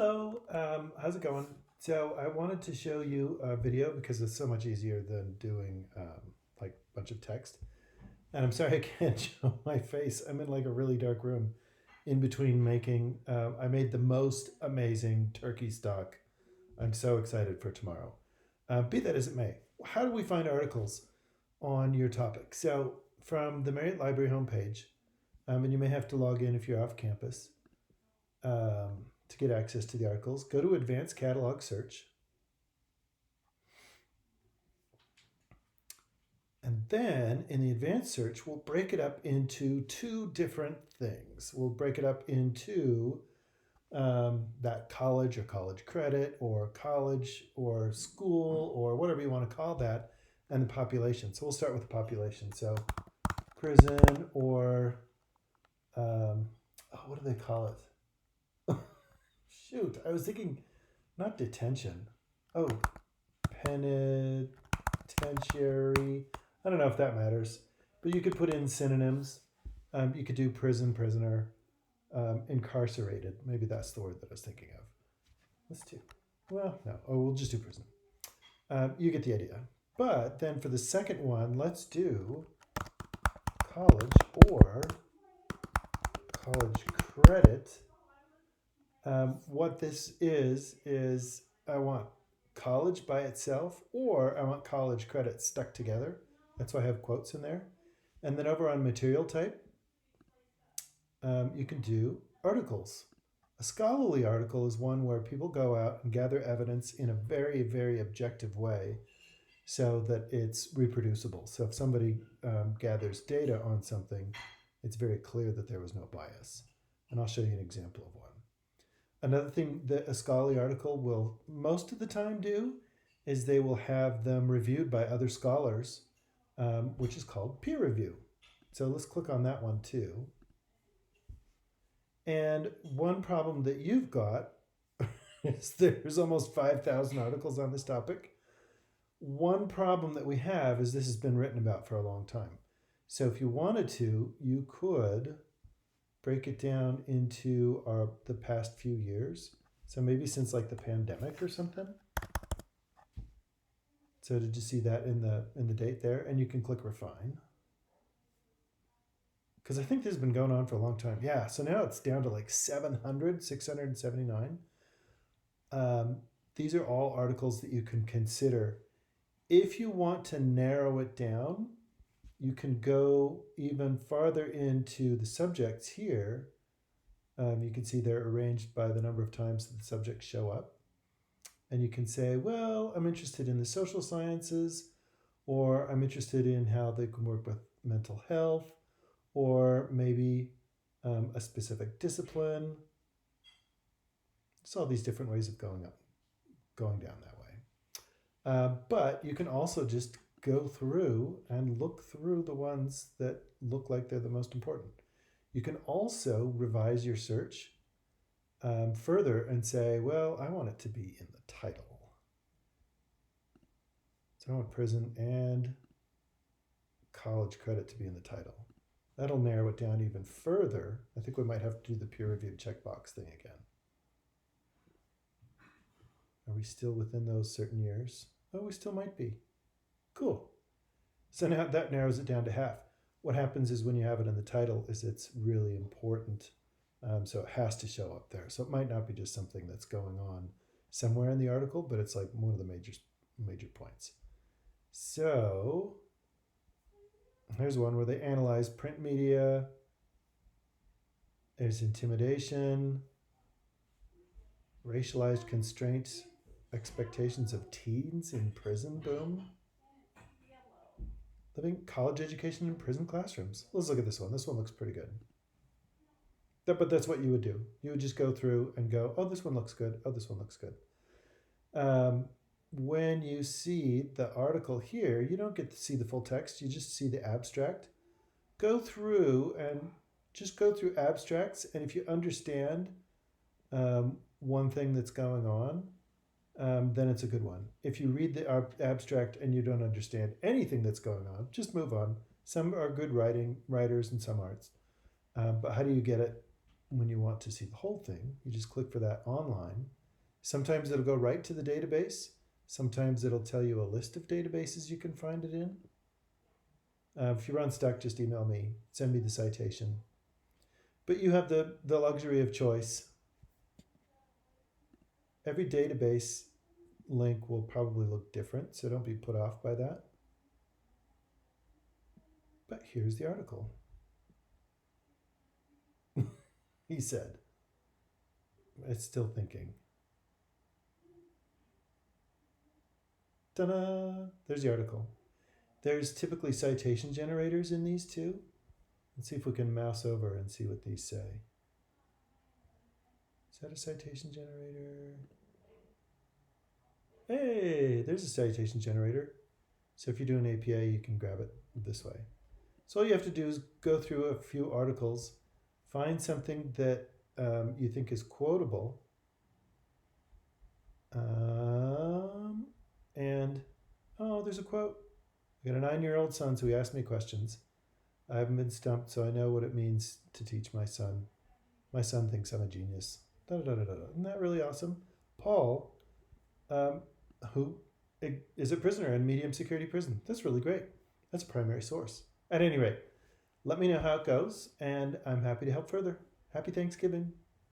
Hello, how's it going? So I wanted to show you a video because it's so much easier than doing like a bunch of text. And I'm sorry I can't show my face. I'm in like a really dark room in between making. I made the most amazing turkey stock. I'm so excited for tomorrow. Be that as it may, how do we find articles on your topic? So from the Marriott Library homepage, and you may have to log in if you're off campus to get access to the articles, go to Advanced Catalog Search. And then in the advanced search, we'll break it up into two different things. We'll break it up into that college or college credit or college or school or whatever you want to call that, and the population. So we'll start with the population. So prison or what do they call it? Shoot, I was thinking not detention. Oh, penitentiary. I don't know if that matters, but you could put in synonyms. You could do prison, prisoner, incarcerated. Maybe that's the word that I was thinking of. Let's do. Well, no. Oh, we'll just do prison. You get the idea. But then for the second one, let's do college or college credit. What this is I want college by itself, or I want college credit stuck together. That's why I have quotes in there. And then over on material type, you can do articles. A scholarly article is one where people go out and gather evidence in a very, very objective way so that it's reproducible. So if somebody gathers data on something, it's very clear that there was no bias. And I'll show you an example of one. Another thing that a scholarly article will most of the time do is they will have them reviewed by other scholars, which is called peer review. So let's click on that one too. And one problem that you've got is there's almost 5,000 articles on this topic. One problem that we have is this has been written about for a long time. So if you wanted to, you could break it down into the past few years. So maybe since like the pandemic or something. So did you see that in the date there? And you can click refine. Because I think this has been going on for a long time. Yeah, so now it's down to like 679. These are all articles that you can consider. If you want to narrow it down, you can go even farther into the subjects here. You can see they're arranged by the number of times that the subjects show up. And you can say, well, I'm interested in the social sciences, or I'm interested in how they can work with mental health, or maybe a specific discipline. It's all these different ways of going down that way. But you can also just go through and look through the ones that look like they're the most important. You can also revise your search further and say, well, I want it to be in the title. So I want prison and college credit to be in the title. That'll narrow it down even further. I think we might have to do the peer-reviewed checkbox thing again. Are we still within those certain years? Oh, we still might be. Cool. So now that narrows it down to half. What happens is when you have it in the title is it's really important. So it has to show up there. So it might not be just something that's going on somewhere in the article, but it's like one of the major points. So here's one where they analyze print media. There's intimidation, racialized constraints, expectations of teens in prison. Boom. Living college education in prison classrooms. Let's look at this one. This one looks pretty good. But that's what you would do. You would just go through and go, oh, this one looks good. Oh, this one looks good. When you see the article here, you don't get to see the full text. You just see the abstract. Go through and just go through abstracts. And if you understand one thing that's going on, then it's a good one. If you read the abstract and you don't understand anything that's going on, just move on. Some are good writers and some aren't. But how do you get it when you want to see the whole thing, you just click for that online. Sometimes it'll go right to the database. Sometimes it'll tell you a list of databases you can find it in. If you're unstuck, just email me, send me the citation. But you have the luxury of choice. Every database link will probably look different, so don't be put off by that. But here's the article. He said. It's still thinking. Ta-da! There's the article. There's typically citation generators in these too. Let's see if we can mouse over and see what these say. Is that a citation generator? Hey, there's a citation generator. So if you do an APA, you can grab it this way. So all you have to do is go through a few articles, find something that you think is quotable, and oh, there's a quote. I got a 9-year-old son, so he asked me questions. I haven't been stumped, so I know what it means to teach my son. My son thinks I'm a genius. Isn't that really awesome? Paul, who is a prisoner in medium security prison. That's really great. That's a primary source. At any rate, let me know how it goes, and I'm happy to help further. Happy Thanksgiving.